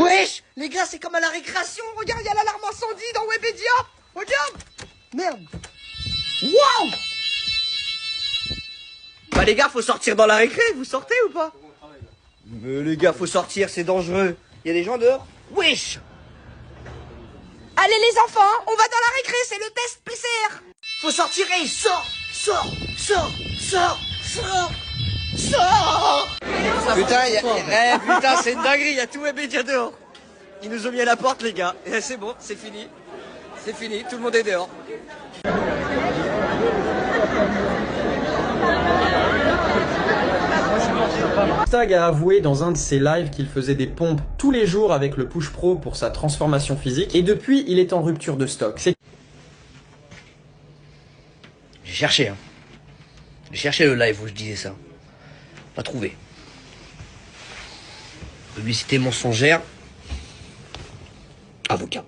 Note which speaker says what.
Speaker 1: Wesh, les gars, c'est comme à la récréation. Regarde, il y a l'alarme incendie dans wepedia. Regarde. Merde. Waouh. Bah les gars, faut sortir dans la récré. Vous sortez ou pas? Mais les gars, faut sortir, c'est dangereux. Il y a des gens dehors. Wesh. Allez les enfants, on va dans la récré, c'est le test PCR. Faut sortir, et sors. Putain, putain, c'est une dinguerie, il y a tout wepedia dehors. Ils nous ont mis à la porte, les gars. Et c'est bon, c'est fini. C'est fini, tout le monde est dehors.
Speaker 2: Inoxtag a avoué dans un de ses lives qu'il faisait des pompes tous les jours avec le push pro pour sa transformation physique. Et depuis, il est en rupture de stock.
Speaker 1: J'ai cherché, hein. J'ai cherché le live où je disais ça. Pas trouvé. Publicité mensongère. Avocat.